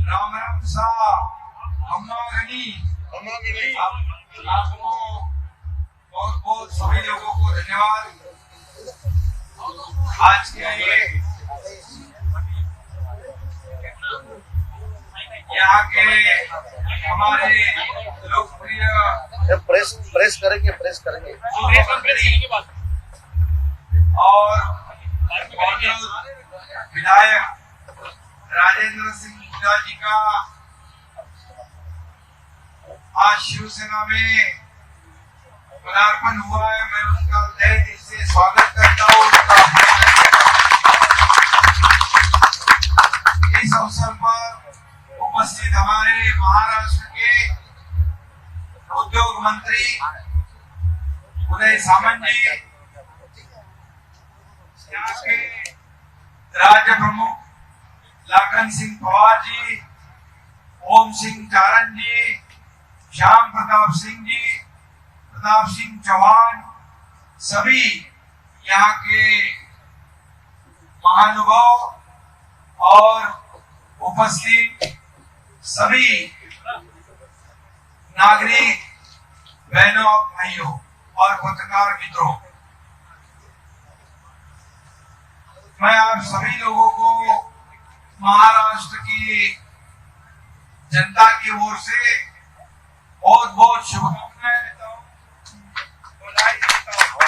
राम राम सा अम्मा गनी आपको बहुत बहुत सभी लोगों को धन्यवाद। आज के यहाँ के हमारे लोकप्रिय प्रेस करेंगे और मौजूद विधायक राजेंद्र सिंह हुड्डा जी का आज शिवसेना में पदार्पण हुआ है। मैं उनका तहे दिल से स्वागत करता हूँ। इस अवसर पर उपस्थित हमारे महाराष्ट्र के उद्योग मंत्री उदय सामंत जी, यहाँ के राज्य प्रमुख लाखन सिंह पवार जी, ओम सिंह चारण जी, श्याम प्रताप सिंह जी, प्रताप सिंह चौहान, सभी यहाँ के महानुभाव और उपस्थित सभी नागरिक बहनों भाइयों और पत्रकार मित्रों, मैं आप सभी लोगों को महाराष्ट्र की जनता की ओर से बहुत बहुत शुभकामनाएं देता हूं, बधाई देता हूं।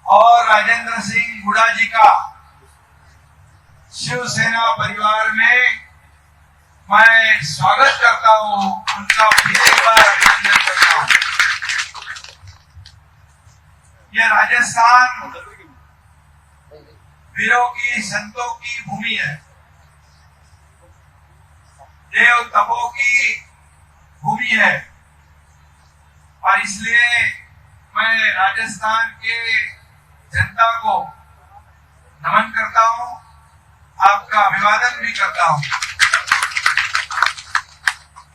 और राजेंद्र सिंह हुड्डा जी का शिवसेना परिवार में मैं स्वागत करता हूं, उनका फिर एक बार अभिनंदन करता हूं। यह राजस्थान वीरों की, संतों की भूमि है, देव तपों की भूमि है, और इसलिए मैं राजस्थान के जनता को नमन करता हूं, आपका अभिवादन भी करता हूं।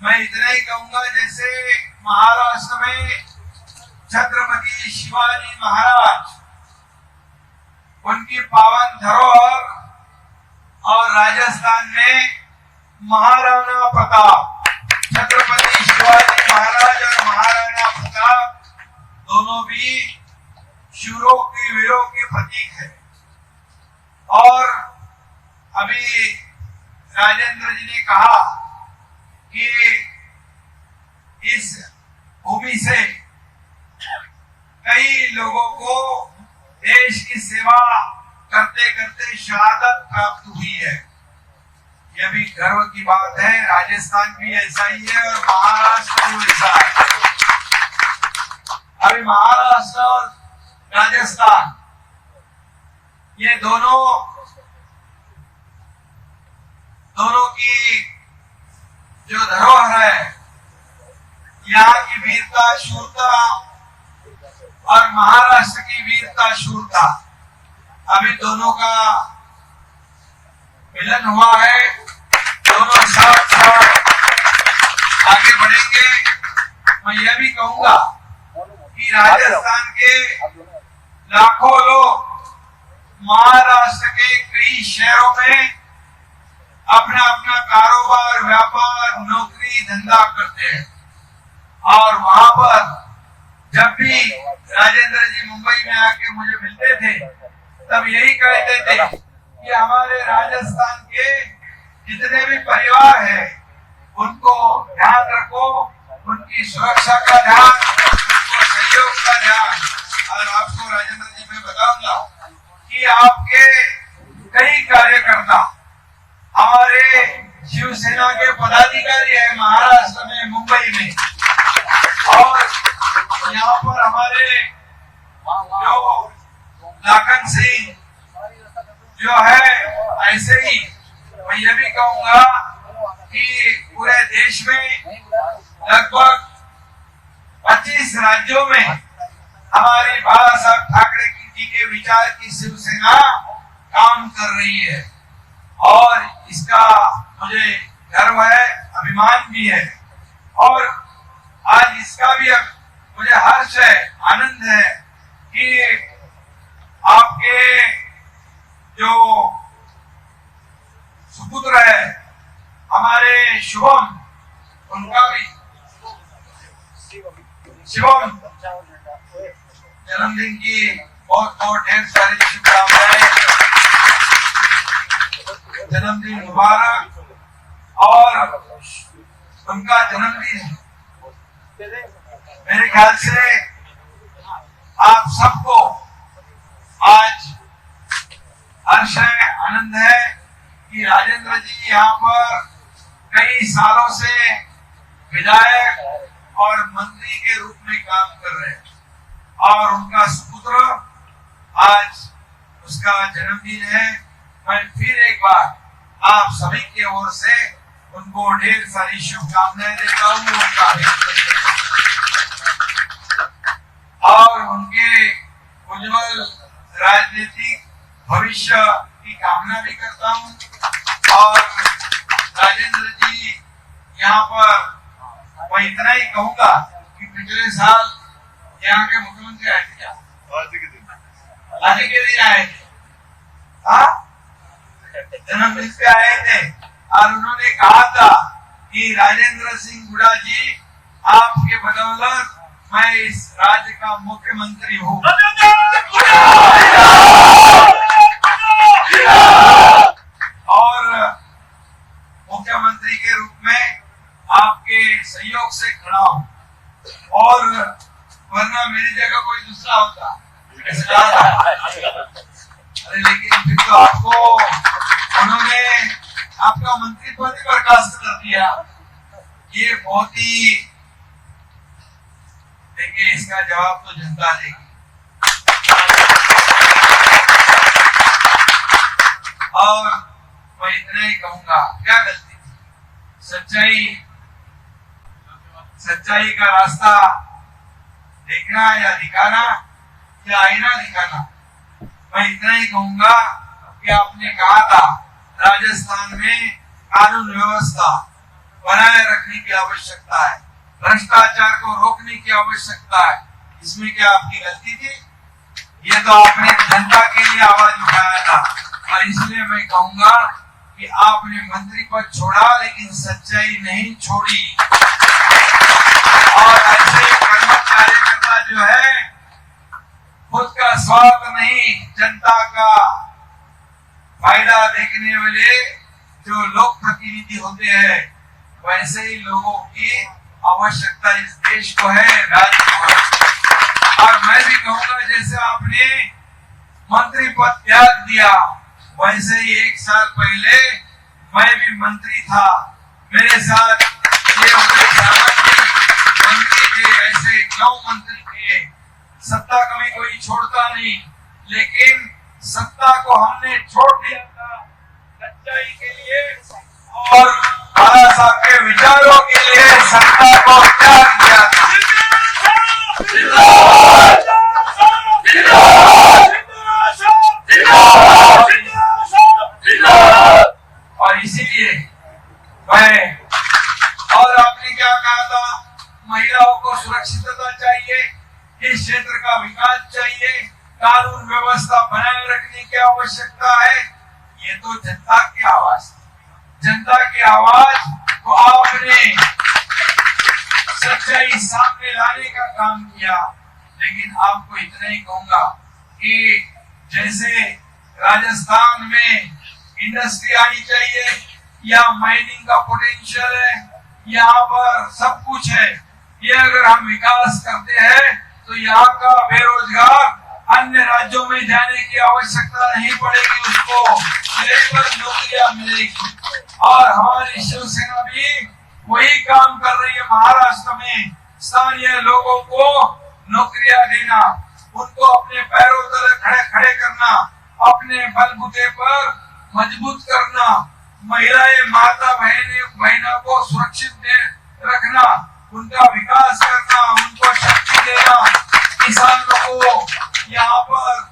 मैं इतना ही कहूंगा, जैसे महाराष्ट्र में छत्रपति शिवाजी महाराज, उनकी पावन धरोहर, और राजस्थान में महाराणा प्रताप, छत्रपति शिवाजी महाराज और महाराणा प्रताप दोनों भी शूरों की, वीरों के प्रतीक है। और अभी राजेंद्र जी ने कहा कि इस भूमि से कई लोगों को देश की सेवा करते करते शहादत प्राप्त हुई है। यह भी गर्व की बात है। राजस्थान भी ऐसा ही है और महाराष्ट्र भी ऐसा है। अभी महाराष्ट्र और राजस्थान, ये दोनों की जो धरोहर है, यहाँ की वीरता शूरता और महाराष्ट्र की वीरता शूरता, अभी दोनों का मिलन हुआ है। दोनों साथ साथ आगे बढ़ेंगे। मैं यह भी कहूंगा कि राजस्थान के लाखों लोग महाराष्ट्र के कई शहरों में अपना अपना कारोबार, व्यापार, नौकरी, धंधा करते हैं, और वहां पर जब भी राजेंद्र जी मुंबई में आके मुझे मिलते थे, तब यही कहते थे कि हमारे राजस्थान के जितने भी परिवार हैं, उनको ध्यान रखो, उनकी सुरक्षा का ध्यान, उनको सहयोग का ध्यान। और आपको राजेंद्र जी मैं बताऊंगा कि आपके कई कार्यकर्ता हमारे शिवसेना के पदाधिकारी है महाराष्ट्र में, मुंबई में, और यहाँ पर हमारे जो लाखन सिंह जो है, ऐसे ही मैं ये भी कहूंगा कि पूरे देश में लगभग 25 राज्यों में हमारी बाला साहब ठाकरे जी के विचार की शिवसेना काम कर रही है, और इसका मुझे गर्व है, अभिमान भी है। और आज इसका भी मुझे हर्ष है, आनंद है कि आपके जो शुभम, उनका भी शिवम जन्मदिन की बहुत बहुत ढेर सारी शुभकामनाएं, जन्मदिन मुबारक। और उनका जन्मदिन है, मेरे ख्याल से आप सबको आज हर्ष है, आनंद है कि राजेंद्र जी यहाँ पर कई सालों से विधायक और मंत्री के रूप में काम कर रहे हैं और उनका सुपुत्र आज उसका जन्मदिन है। मैं फिर एक बार आप सभी की ओर से उनको ढेर सारी शुभकामनाएं देता हूँ, और उनके उज्जवल राजनीतिक भविष्य की कामना भी करता हूँ। और राजेंद्र जी यहाँ पर मैं इतना ही कहूंगा कि पिछले साल यहाँ के मुख्यमंत्री आए थे, क्या आज के दिन आए थे, जन्मदिन पे आए थे और उन्होंने कहा था कि राजेंद्र सिंह हुड्डा जी आपके बदौलत मैं इस राज्य का मुख्यमंत्री हूँ। और मुख्यमंत्री के रूप में आपके सहयोग से खड़ा हूँ, और वरना मेरी जगह कोई दूसरा होता। अरे लेकिन फिर तो आपको उन्होंने आपका मंत्री पद ही बर्खास्त कर दिया। ये बहुत ही, देखिए इसका जवाब तो जनता देगी। और मैं इतना ही कहूंगा, क्या गलती थी? सच्चाई का रास्ता देखना या दिखाना या आईना दिखाना। मैं इतना ही कहूंगा कि आपने कहा था राजस्थान में कानून व्यवस्था बनाए रखने की आवश्यकता है, भ्रष्टाचार को रोकने की आवश्यकता है। इसमें क्या आपकी गलती थी? ये तो आपने जनता के लिए आवाज उठाया था, और इसलिए मैं कहूंगा कि आपने मंत्री पद छोड़ा लेकिन सच्चाई नहीं छोड़ी। और ऐसे कर्मठ कार्यकर्ता जो है, खुद का स्वार्थ नहीं जनता का फायदा देखने वाले जो लोक प्रतिनिधि होते हैं, वैसे ही लोगों की आवश्यकता इस देश को है, राज्य को है। और मैं भी कहूंगा जैसे आपने मंत्री पद त्याग दिया, वैसे ही 1 साल पहले मैं भी मंत्री था, मेरे साथ ये मंत्री थे, ऐसे 9 मंत्री थे। सत्ता कभी कोई छोड़ता नहीं, लेकिन सत्ता को हमने छोड़ दिया था सच्चाई के लिए और बाला साहब के विचारों के लिए सत्ता को त्याग दिया था। और इसीलिए मैं, और आपने क्या कहा था, महिलाओं को सुरक्षितता चाहिए, इस क्षेत्र का विकास चाहिए, कानून व्यवस्था बनाए रखने की आवश्यकता है। ये तो जनता की आवाज, जनता की आवाज को आपने सच्चाई सामने लाने का काम किया। लेकिन आपको इतना ही कहूंगा कि जैसे राजस्थान में इंडस्ट्री आनी चाहिए, यहाँ माइनिंग का पोटेंशियल है, यहाँ पर सब कुछ है, ये अगर हम विकास करते हैं तो यहाँ का बेरोजगार अन्य राज्यों में जाने की आवश्यकता नहीं पड़ेगी, उसको लेबर नौकरियां मिलेगी। और हमारी शिवसेना भी वही काम कर रही है, महाराष्ट्र में स्थानीय लोगों को नौकरियां देना, उनको अपने पैरों तले खड़े करना, अपने बलबूते पर मजबूत करना, महिलाएं माता बहनों को सुरक्षित रखना, उनका विकास करना, उनको शक्ति देना, किसानों को यहाँ पर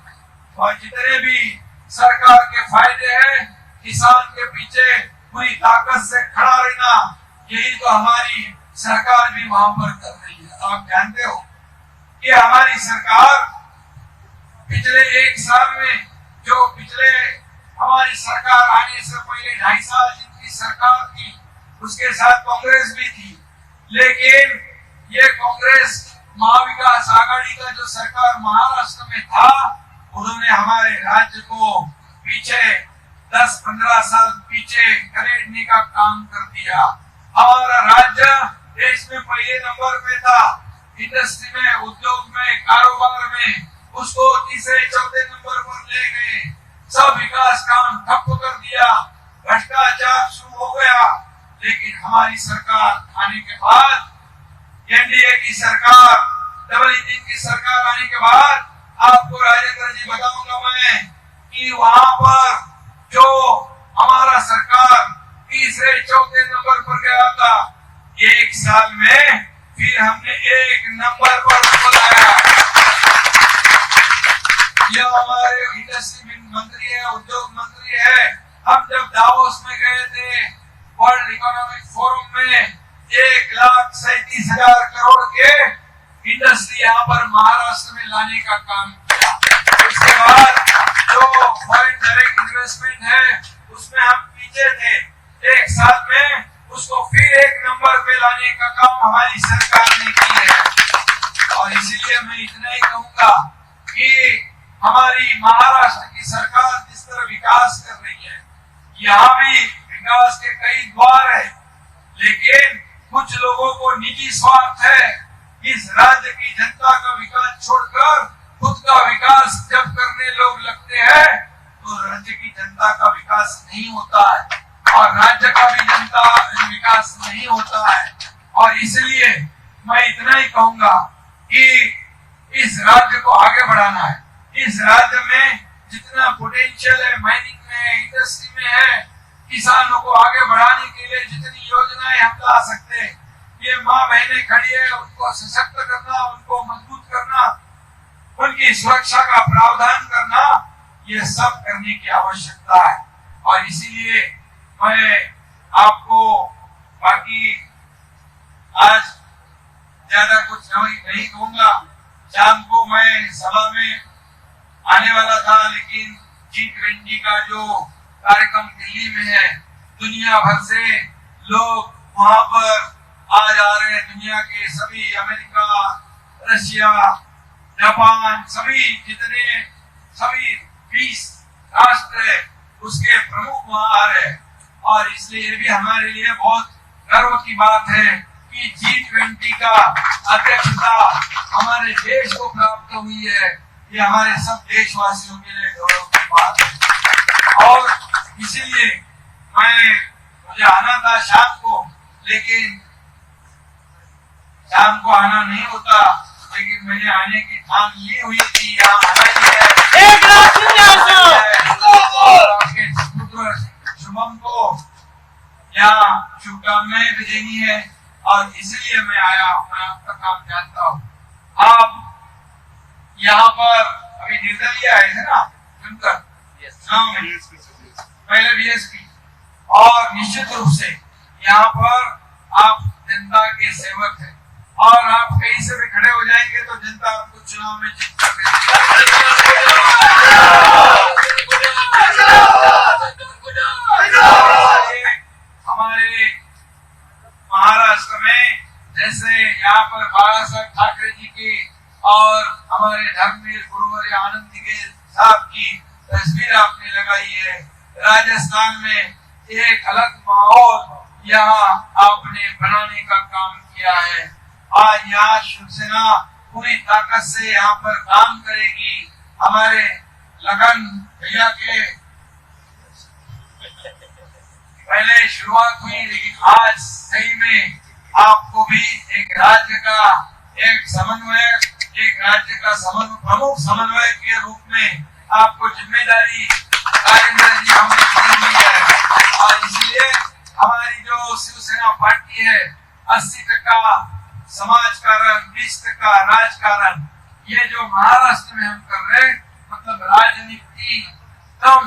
जितने भी सरकार के फायदे हैं, किसान के पीछे पूरी ताकत से खड़ा रहना, यही तो हमारी सरकार भी वहां पर कर रही है। आप जानते हो कि हमारी सरकार पिछले 1 साल में, जो पिछले हमारी सरकार आने से पहले 2.5 साल जिनकी सरकार थी, उसके साथ कांग्रेस भी थी, लेकिन ये कांग्रेस महाविकास आघाड़ी का जो सरकार महाराष्ट्र में था, उन्होंने हमारे राज्य को पीछे 10-15 साल पीछे खदेड़ने का काम कर दिया। हमारा राज्य देश में पहले नंबर पे था, इंडस्ट्री में, उद्योग में, कारोबार में, उसको तीसरे चौथे नंबर पर ले गए। सब विकास काम ठप कर दिया, भ्रष्टाचार शुरू हो गया। लेकिन हमारी सरकार आने के बाद, एनडीए की सरकार, डबल इंजन की सरकार आने के बाद, आपको राजेंद्र जी बताऊंगा मैं कि वहां पर जो हमारा सरकार तीसरे चौथे नंबर पर गया था, 1 साल में फिर हमने 1 नंबर पर लाया। यह हमारे इंडस्ट्री मंत्री है, उद्योग मंत्री है। हम जब दावोस में गए थे वर्ल्ड इकोनॉमिक फोरम में, 1,37,000 करोड़ के इंडस्ट्री यहाँ पर महाराष्ट्र में लाने का काम किया। उसके बाद जो फॉरेन डायरेक्ट इन्वेस्टमेंट है, उसमें हम पीछे थे, 1 साल में उसको फिर 1 नंबर पे लाने का काम हमारी सरकार ने की है। और इसीलिए मैं इतना ही कहूंगा कि हमारी महाराष्ट्र की सरकार जिस तरह विकास कर रही है, यहाँ भी विकास के कई द्वार है, लेकिन कुछ लोगों को निजी स्वार्थ है। इस राज्य की जनता का विकास छोड़कर खुद का विकास जब करने लोग लगते हैं, तो राज्य की जनता का विकास नहीं होता है और राज्य का भी जनता विकास नहीं होता है। और इसलिए मैं इतना ही कहूंगा कि इस राज्य को आगे बढ़ाना है। इस राज्य में जितना पोटेंशियल है, माइनिंग में, इंडस्ट्री में है, किसानों को आगे बढ़ाने के लिए जितनी योजनाएं हम ला सकते हैं, ये माँ बहनें खड़ी है, उनको सशक्त करना, उनको मजबूत करना, उनकी सुरक्षा का प्रावधान करना, ये सब करने की आवश्यकता है। और इसीलिए मैं आपको बाकी आज ज्यादा कुछ नहीं कहूंगा। शाम को मैं सभा में आने वाला था, लेकिन G20 का जो कार्यक्रम दिल्ली में है, दुनिया भर से लोग वहां पर आ जा रहे हैं। दुनिया के सभी, अमेरिका, रशिया, जापान, सभी 20 राष्ट्र है, उसके प्रमुख वहां आ रहे हैं। और इसलिए ये भी हमारे लिए बहुत गर्व की बात है कि G20 का अध्यक्षता हमारे देश को प्राप्त हुई है। ये हमारे सब देशवासियों के लिए गौरव की बात है। और इसीलिए मुझे आना था शाम को, लेकिन शाम को आना नहीं होता, लेकिन मैंने आने की ठान ली हुई थी। यहाँ आना ही है। आपके पुत्र शुभम को यहाँ शुभकामनाएं भी देनी है, और इसलिए मैं आया। मैं आपका काम जानता हूँ। आप यहाँ पर अभी निर्दलीय आए थे ना, चुनकर पहले बीएसपी, और निश्चित रूप से यहाँ पर आप जनता के सेवक हैं, और आप कहीं से भी खड़े हो जाएंगे तो जनता आपको चुनाव में जीत कर हमारे महाराष्ट्र में जैसे यहाँ पर बाला साहब ठाकरे जी की और हमारे धर्मवीर गुरुवर्य आनंद के साहब की तस्वीर आपने लगाई है, राजस्थान में एक अलग माहौल यहाँ आपने बनाने का काम किया है। आज यहाँ शिवसेना पूरी ताकत से यहाँ पर काम करेगी। हमारे लगन भैया के पहले शुरुआत हुई, लेकिन आज सही में आपको भी एक राज्य का एक समन्वयक, एक राज्य का प्रमुख समन्वयक के रूप में आपको जिम्मेदारी राजेंद्र जी हमने दी हुई है। और इसलिए हमारी जो शिवसेना पार्टी है, 80% समाजकारण, 20% राजकारण, ये जो महाराष्ट्र में हम कर रहे हैं, मतलब राजनीति कम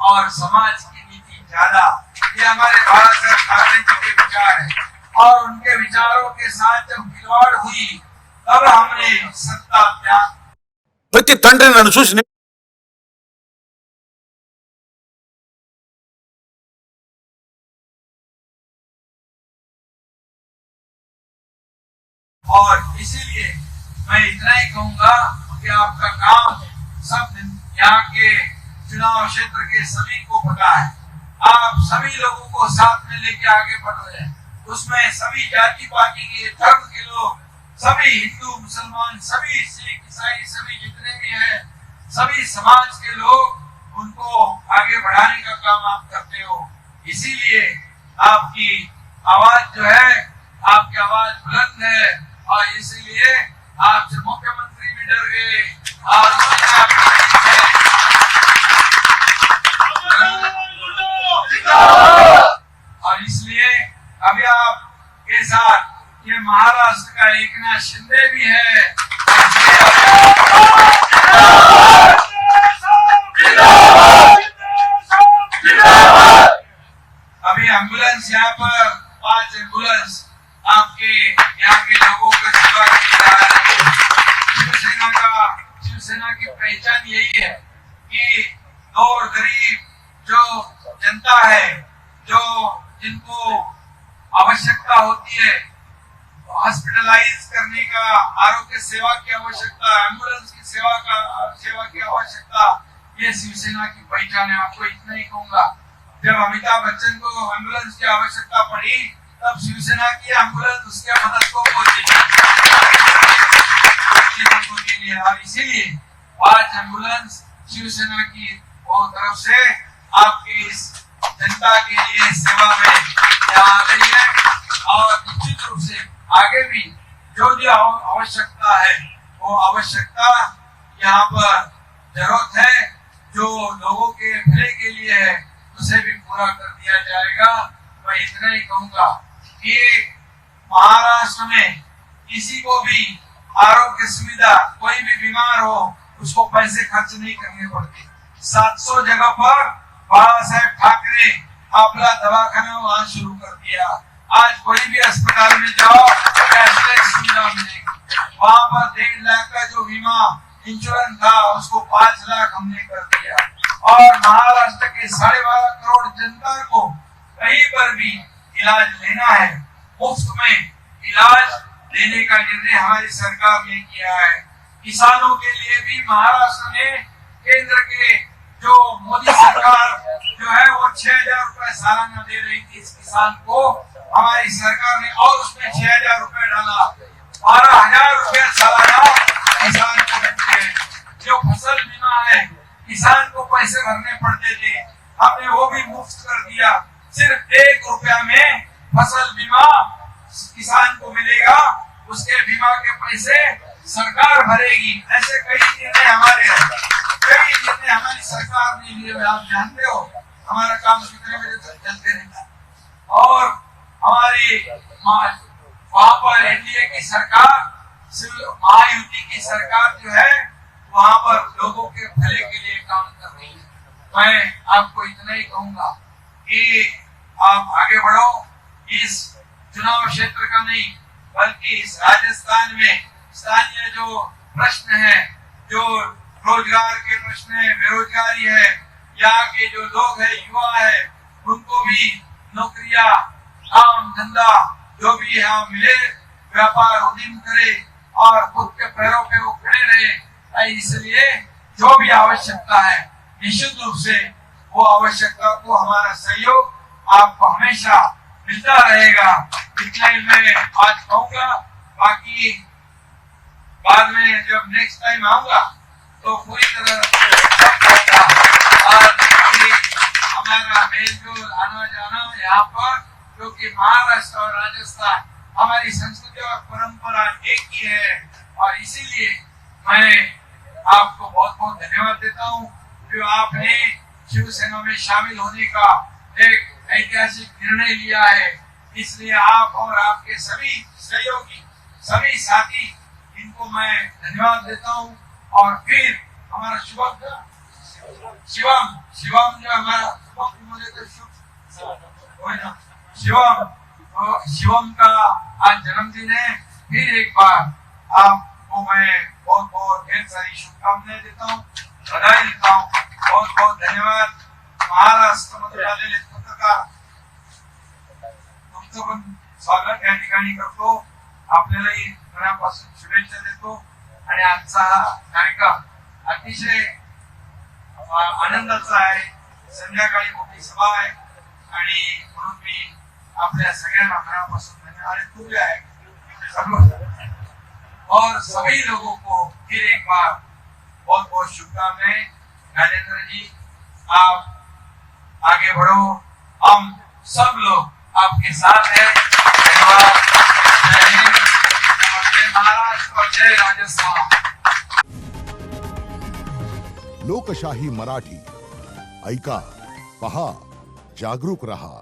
और समाज की नीति ज्यादा, ये हमारे बाला साहब ठाकरे जी के विचार है। और उनके विचारों के साथ जब खिलवाड़ हुई, तब हमने सत्ता त्याग। ప్రతి తండ్రి నన్ను చూసి और इसीलिए मैं इतना ही कहूंगा कि आपका काम सब यहाँ के चुनाव क्षेत्र के सभी को पता है। आप सभी लोगों को साथ में लेके आगे बढ़ रहे हैं। उसमें सभी जाति पाति के, धर्म के लोग, सभी हिंदू मुसलमान, सभी सिख ईसाई, सभी जितने भी हैं, सभी समाज के लोग, उनको आगे बढ़ाने का काम आप करते हो। इसीलिए आपकी आवाज जो है, आपकी आवाज बुलंद है और इसीलिए आपसे मुख्यमंत्री भी डर गए और इसलिए अभी आपके साथ ये महाराष्ट्र का एकनाथ शिंदे भी है। अभी एम्बुलेंस यहाँ पर 5 एम्बुलेंस आपके यहाँ के लोगों को सेवा की जा रही है। शिवसेना की पहचान यही है कि और गरीब जो जनता है, जो जिनको आवश्यकता होती है हॉस्पिटलाइज करने का, आरोग्य सेवा की आवश्यकता, एम्बुलेंस की सेवा की आवश्यकता, ये शिवसेना की पहचान है। आपको इतना ही कहूंगा, जब अमिताभ बच्चन को एम्बुलेंस की आवश्यकता पड़ी तब शिवसेना की एम्बुलेंस उसके मदद को पहुंची के लिए, और इसीलिए 5 एम्बुलेंस शिवसेना की तरफ से आपकी इस जनता के लिए सेवा में आ रही है। और निश्चित रूप से आगे भी जो आवश्यकता है वो आवश्यकता यहाँ पर जरूरत है, जो लोगों के भले के लिए है, उसे भी पूरा कर दिया जाएगा। मैं इतना ही कहूंगा कि महाराष्ट्र में किसी को भी आरोग्य सुविधा, कोई भी बीमार हो उसको पैसे खर्च नहीं करने पड़ते। 700 जगह पर बाला साहेब ठाकरे आपला दवाखाना वहां शुरू कर दिया। आज कोई भी अस्पताल में जाओ कैशलेस सुविधा मिलेगी। वहां पर 1.5 लाख का जो बीमा इंश्योरेंस था उसको 5 लाख हमने कर दिया। और महाराष्ट्र के 12.5 करोड़ जनता को कहीं पर भी इलाज लेना है, मुफ्त में इलाज देने का निर्णय हमारी सरकार ने किया है। किसानों के लिए भी महाराष्ट्र में केंद्र के जो मोदी सरकार जो है वो 6,000 रुपए सालाना दे रही थी इस किसान को, हमारी सरकार ने और उसमें 6,000 रुपए डाला। 12,000 रुपए सालाना किसान को देते हैं। जो फसल बीमा है, किसान को पैसे भरने पड़ते थे, हमने वो भी मुफ्त कर दिया। सिर्फ 1 रुपया में फसल बीमा किसान को मिलेगा, उसके बीमा के पैसे सरकार भरेगी। ऐसे कई निर्णय हमारे हमारी सरकार ने लिए, आप जानते हो हमारा काम कितने बजे तक चलते रहता है। और हमारी वहां पर एनडीए की सरकार, महायुति की सरकार जो है वहां पर लोगों के भले के लिए काम कर रही है। मैं आपको इतना ही कहूंगा कि आप आगे बढ़ो। इस चुनाव क्षेत्र का नहीं बल्कि इस राजस्थान में स्थानीय जो प्रश्न है, जो रोजगार के प्रश्न है, बेरोजगारी है, यहाँ के जो लोग है, युवा है, उनको भी नौकरियां, काम धंधा जो भी यहाँ मिले, व्यापार उद्यम करे और खुद के पैरों पे वो खड़े रहे। इसलिए जो भी आवश्यकता है निश्चित रूप से वो आवश्यकता को हमारा सहयोग आपको हमेशा मिलता रहेगा। इतना ही मैं आज कहूंगा। बाकी बाद में जब नेक्स्ट टाइम आऊंगा तो पूरी तरह हमारा मेलजोल आना जाना यहाँ पर, क्योंकि महाराष्ट्र और राजस्थान हमारी संस्कृति और परंपरा एक ही है। और इसीलिए मैं आपको बहुत बहुत धन्यवाद देता हूँ कि आपने शिवसेना में शामिल होने का एक ऐतिहासिक निर्णय लिया है। इसलिए आप और आपके सभी सहयोगी, सभी साथी, इनको मैं धन्यवाद देता हूँ। और फिर हमारा शिवम जो हमारा शिवम का आज जन्मदिन है। फिर एक बार आपको मैं बहुत बहुत ढेर सारी शुभकामनाएं देता हूँ, बधाई देता हूँ। बहुत बहुत धन्यवाद। महाराष्ट्र मध्ये पत्रकार तुमचं पण स्वागत या ठिकाणी करतो। आपल्यालाही मनापासून शुभेच्छा देतो आणि आजचा हा कार्यक्रम अतिशय आनंदाचा आहे. संध्याकाळी मोठी सभा आहे आणि म्हणून मी आपल्या सगळ्यांना मनापासून धन्यवाद तुले आहे और सभी लोगों को फिर एक बार बहुत बहुत शुभकामनाएं. राजेंद्र जी, आप आगे बढ़ो, हम सब लोग आपके साथ हैं. धन्यवाद. जय हिंद, जय महाराष्ट्र और जय राजस्थान. लोकशाही मराठी ऐका, पहा, जागरूक रहा.